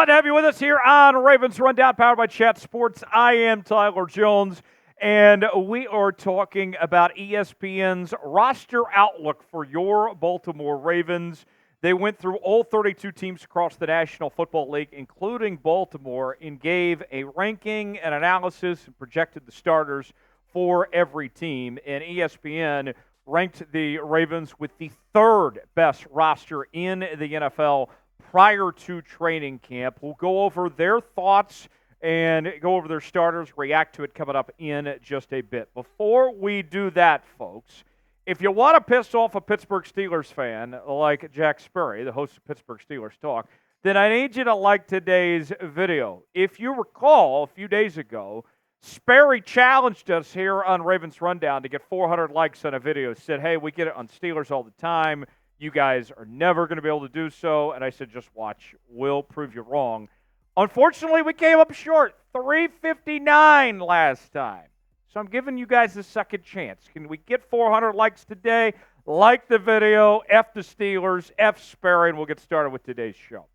to have you with us here on Ravens Rundown, powered by Chat Sports. I am Tyler Jones, and we are talking about ESPN's roster outlook for your Baltimore Ravens. They went through all 32 teams across the National Football League, including Baltimore, and gave a ranking and analysis and projected the starters for every team. And ESPN ranked the Ravens with the third best roster in the NFL prior to training camp. We'll go over their thoughts and go over their starters, react to it coming up in just a bit. Before we do that, folks, if you want to piss off a Pittsburgh Steelers fan like Jack Sperry, the host of Pittsburgh Steelers Talk, then I need you to like today's video. If you recall, a few days ago, Sperry challenged us here on Ravens Rundown to get 400 likes on a video. Said, hey, we get it on Steelers all the time. You guys are never going to be able to do so. And I said, just watch. We'll prove you wrong. Unfortunately, we came up short. 359 last time. So I'm giving you guys a second chance. Can we get 400 likes today? Like the video, F the Steelers, F Sperry, and we'll get started with today's show.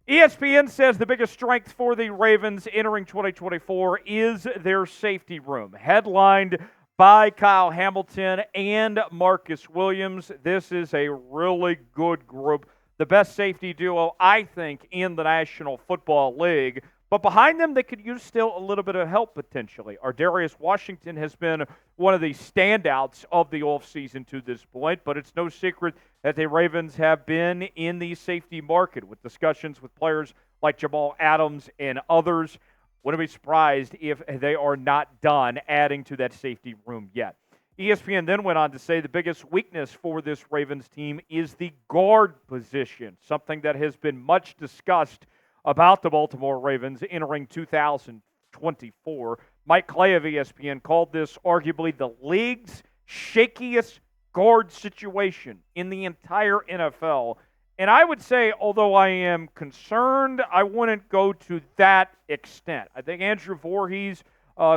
ESPN says the biggest strength for the Ravens entering 2024 is their safety room. Headlined by Kyle Hamilton and Marcus Williams. This is a really good group. The best safety duo, I think, in the National Football League. But behind them, they could use still a little bit of help potentially. Darius Washington has been one of the standouts of the offseason to this point, but it's no secret that the Ravens have been in the safety market with discussions with players like Jamal Adams and others. Wouldn't be surprised if they are not done adding to that safety room yet. ESPN then went on to say the biggest weakness for this Ravens team is the guard position, something that has been much discussed about the Baltimore Ravens entering 2024. Mike Clay of ESPN called this arguably the league's shakiest guard situation in the entire NFL. And I would say, although I am concerned, I wouldn't go to that extent. I think Andrew Voorhees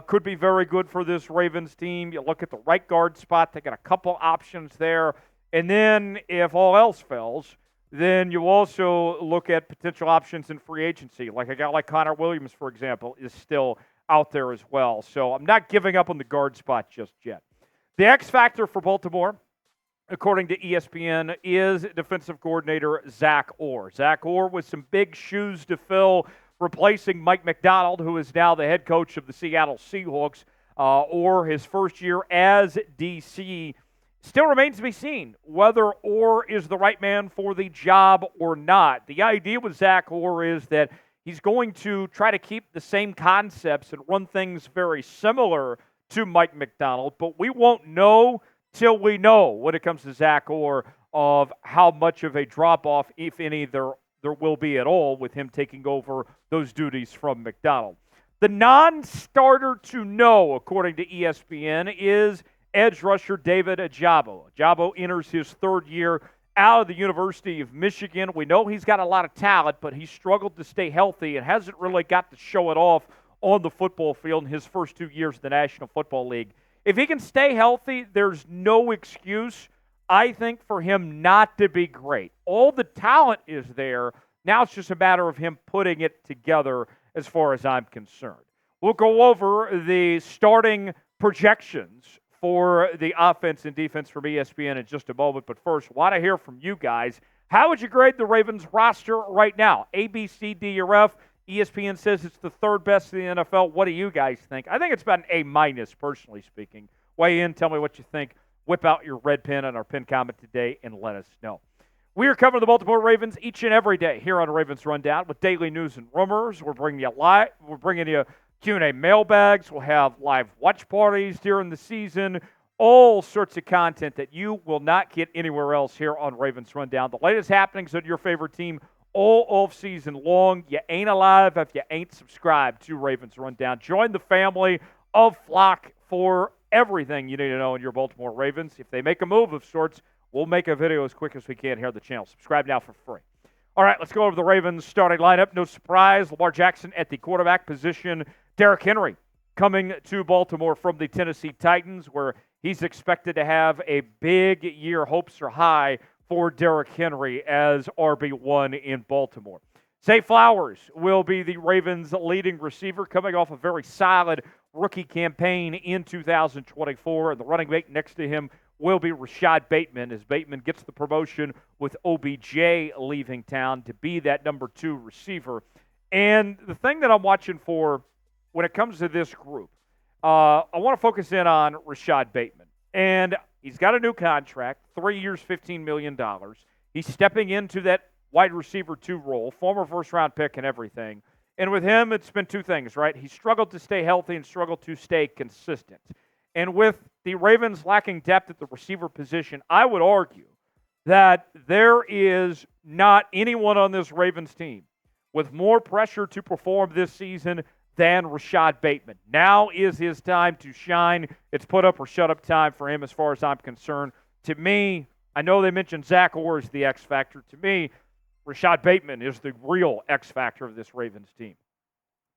could be very good for this Ravens team. You look at the right guard spot, they got a couple options there. And then if all else fails, then you also look at potential options in free agency. Like a guy like Connor Williams, for example, is still out there as well. So I'm not giving up on the guard spot just yet. The X factor for Baltimore, according to ESPN, is defensive coordinator Zach Orr. Zach Orr with some big shoes to fill, replacing Mike Macdonald, who is now the head coach of the Seattle Seahawks. Orr, his first year as DC, still remains to be seen whether Orr is the right man for the job or not. The idea with Zach Orr is that he's going to try to keep the same concepts and run things very similar to Mike Macdonald, but we won't know till we know when it comes to Zach Orr of how much of a drop-off, if any, there will be at all with him taking over those duties from Macdonald. The non-starter to know, according to ESPN, is edge rusher David Ojabo. Ojabo enters his third year out of the University of Michigan. We know he's got a lot of talent, but he struggled to stay healthy and hasn't really got to show it off on the football field in his first 2 years in the National Football League. If he can stay healthy, there's no excuse, I think, for him not to be great. All the talent is there. Now it's just a matter of him putting it together as far as I'm concerned. We'll go over the starting projections for the offense and defense from ESPN in just a moment. But first, want to hear from you guys. How would you grade the Ravens roster right now? A, B, C, D, or F? ESPN says it's the third best in the NFL. What do you guys think? I think it's about an A-, personally speaking. Weigh in, tell me what you think. Whip out your red pen on our pin comment today and let us know. We are covering the Baltimore Ravens each and every day here on Ravens Rundown with daily news and rumors. We're bringing you Q&A mailbags. We'll have live watch parties during the season. All sorts of content that you will not get anywhere else here on Ravens Rundown. The latest happenings on your favorite team all off season long. You ain't alive if you ain't subscribed to Ravens Rundown. Join the family of Flock for everything you need to know in your Baltimore Ravens. If they make a move of sorts, we'll make a video as quick as we can here on the channel. Subscribe now for free. All right, let's go over the Ravens starting lineup. No surprise, Lamar Jackson at the quarterback position. Derrick Henry coming to Baltimore from the Tennessee Titans, where he's expected to have a big year. Hopes are high for Derrick Henry as RB1 in Baltimore. Zay Flowers will be the Ravens' leading receiver, coming off a very solid rookie campaign in 2024. And the running back next to him will be Rashod Bateman, as Bateman gets the promotion with OBJ leaving town to be that number 2 receiver. And the thing that I'm watching for when it comes to this group, I want to focus in on Rashod Bateman. And he's got a new contract, 3 years, $15 million. He's stepping into that wide receiver 2 role, former first-round pick and everything. And with him, it's been 2 things, right? He struggled to stay healthy and struggled to stay consistent. And with the Ravens lacking depth at the receiver position, I would argue that there is not anyone on this Ravens team with more pressure to perform this season than Rashod Bateman. Now is his time to shine. It's put up or shut up time for him as far as I'm concerned. To me, I know they mentioned Zach Orr as the X factor. To me, Rashod Bateman is the real X factor of this Ravens team.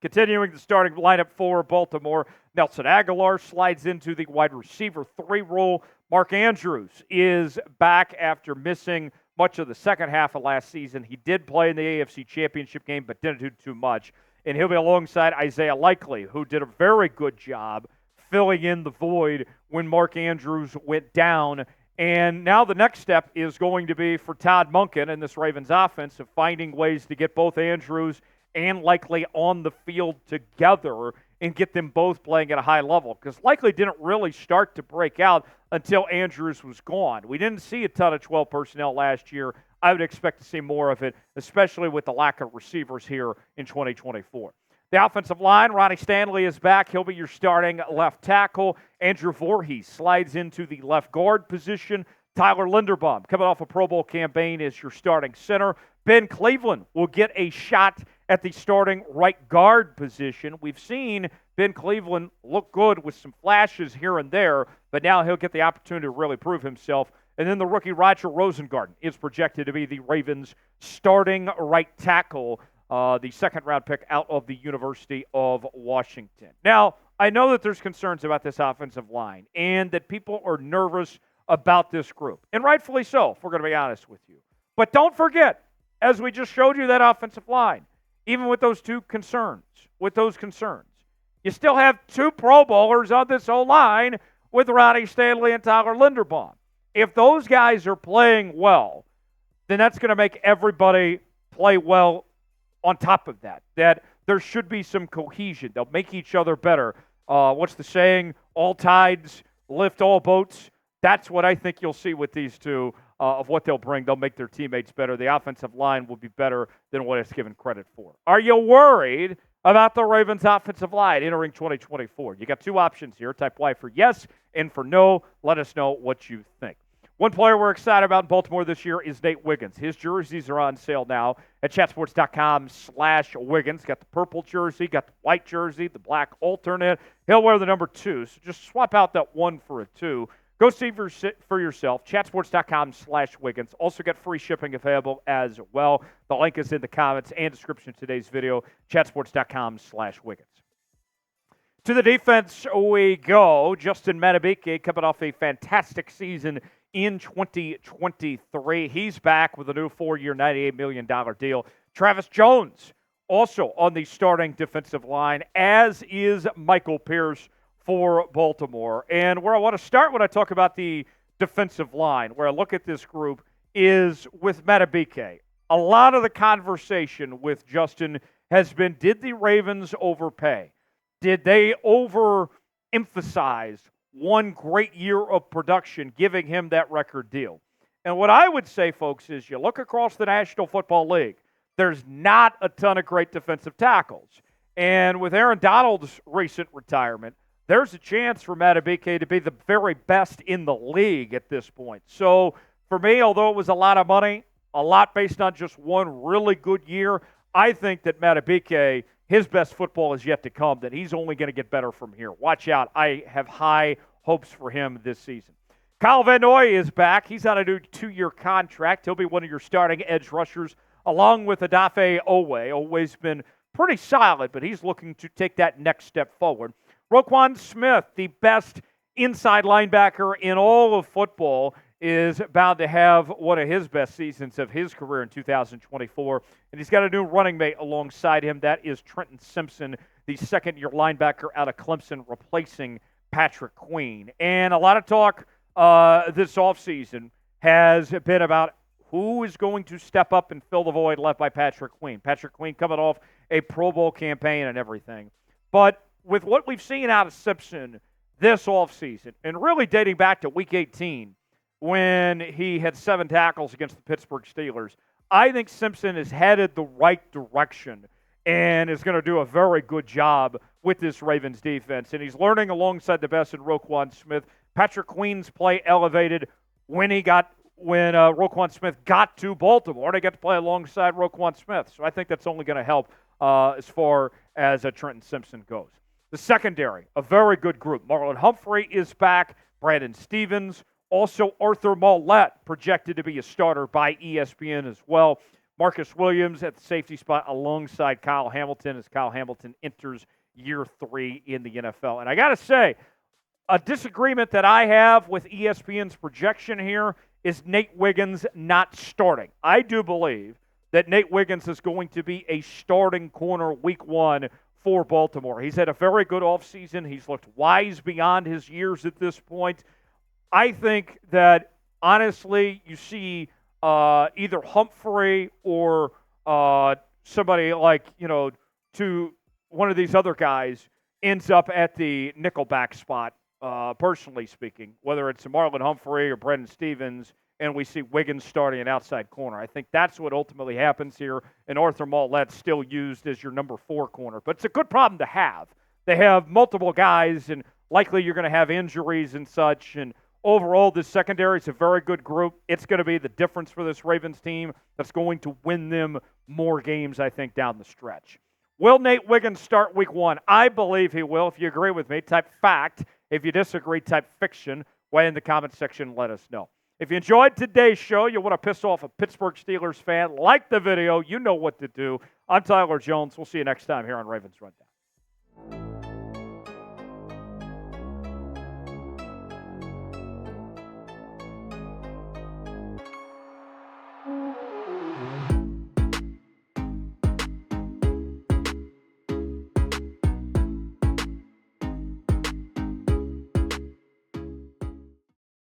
Continuing the starting lineup for Baltimore, Nelson Agholor slides into the wide receiver 3 role. Mark Andrews is back after missing much of the second half of last season. He did play in the AFC Championship game, but didn't do too much. And he'll be alongside Isaiah Likely, who did a very good job filling in the void when Mark Andrews went down. And now the next step is going to be for Todd Monken and this Ravens offense of finding ways to get both Andrews and Likely on the field together and get them both playing at a high level. Because Likely didn't really start to break out until Andrews was gone. We didn't see a ton of 12 personnel last year. I would expect to see more of it, especially with the lack of receivers here in 2024. The offensive line, Ronnie Stanley is back. He'll be your starting left tackle. Andrew Voorhees slides into the left guard position. Tyler Linderbaum, coming off a Pro Bowl campaign, is your starting center. Ben Cleveland will get a shot at the starting right guard position. We've seen Ben Cleveland look good with some flashes here and there, but now he'll get the opportunity to really prove himself. And then the rookie Roger Rosengarten is projected to be the Ravens' starting right tackle, the second-round pick out of the University of Washington. Now, I know that there's concerns about this offensive line and that people are nervous about this group, and rightfully so, if we're going to be honest with you. But don't forget, as we just showed you that offensive line, even with those concerns, you still have 2 Pro Bowlers on this O-line with Ronnie Stanley and Tyler Linderbaum. If those guys are playing well, then that's going to make everybody play well on top of that. That there should be some cohesion. They'll make each other better. What's the saying? All tides lift all boats. That's what I think you'll see with these 2 of what they'll bring. They'll make their teammates better. The offensive line will be better than what it's given credit for. Are you worried about the Ravens offensive line entering 2024? You got 2 options here. Type Y for yes and for no. Let us know what you think. One player we're excited about in Baltimore this year is Nate Wiggins. His jerseys are on sale now at chatsports.com/Wiggins. Got the purple jersey, got the white jersey, the black alternate. He'll wear the number 2, so just swap out that 1 for a 2. Go see for yourself, chatsports.com/Wiggins. Also got free shipping available as well. The link is in the comments and description of today's video, chatsports.com/Wiggins. To the defense we go. Justin Madubuike coming off a fantastic season in 2023. He's back with a new 4-year, $98 million deal. Travis Jones also on the starting defensive line, as is Michael Pierce for Baltimore. And where I want to start when I talk about the defensive line, where I look at this group, is with Madubuike. A lot of the conversation with Justin has been, did the Ravens overpay? Did they overemphasize one great year of production, giving him that record deal? And what I would say, folks, is you look across the National Football League, there's not a ton of great defensive tackles. And with Aaron Donald's recent retirement, there's a chance for Madubuike to be the very best in the league at this point. So for me, although it was a lot of money, a lot based on just one really good year, I think that Madubuike, his best football is yet to come, that he's only going to get better from here. Watch out. I have high hopes for him this season. Kyle Van Noy is back. He's on a new 2-year contract. He'll be one of your starting edge rushers, along with Odafe Oweh. Oweh's been pretty solid, but he's looking to take that next step forward. Roquan Smith, the best inside linebacker in all of football, is bound to have one of his best seasons of his career in 2024. And he's got a new running mate alongside him. That is Trenton Simpson, the second-year linebacker out of Clemson, replacing Patrick Queen. And a lot of talk this offseason has been about who is going to step up and fill the void left by Patrick Queen. Patrick Queen coming off a Pro Bowl campaign and everything. But with what we've seen out of Simpson this offseason, and really dating back to Week 18, when he had 7 tackles against the Pittsburgh Steelers, I think Simpson is headed the right direction and is going to do a very good job with this Ravens defense. And he's learning alongside the best in Roquan Smith. Patrick Queen's play elevated when Roquan Smith got to Baltimore, and he got to play alongside Roquan Smith. So I think that's only going to help as far as Trenton Simpson goes. The secondary, a very good group. Marlon Humphrey is back. Brandon Stevens. Also, Arthur Mollett projected to be a starter by ESPN as well. Marcus Williams at the safety spot alongside Kyle Hamilton as Kyle Hamilton enters year 3 in the NFL. And I got to say, a disagreement that I have with ESPN's projection here is Nate Wiggins not starting. I do believe that Nate Wiggins is going to be a starting corner week 1 for Baltimore. He's had a very good offseason. He's looked wise beyond his years at this point. I think that, honestly, you see either Humphrey or somebody like, to one of these other guys ends up at the nickelback spot, personally speaking, whether it's Marlon Humphrey or Brendan Stevens, and we see Wiggins starting an outside corner. I think that's what ultimately happens here, and Arthur Mollett's still used as your number 4 corner. But it's a good problem to have. They have multiple guys, and likely you're going to have injuries and such, and overall, this secondary is a very good group. It's going to be the difference for this Ravens team that's going to win them more games, I think, down the stretch. Will Nate Wiggins start week 1? I believe he will. If you agree with me, type fact. If you disagree, type fiction. Weigh in the comment section and let us know. If you enjoyed today's show, you want to piss off a Pittsburgh Steelers fan, like the video. You know what to do. I'm Tyler Jones. We'll see you next time here on Ravens Rundown.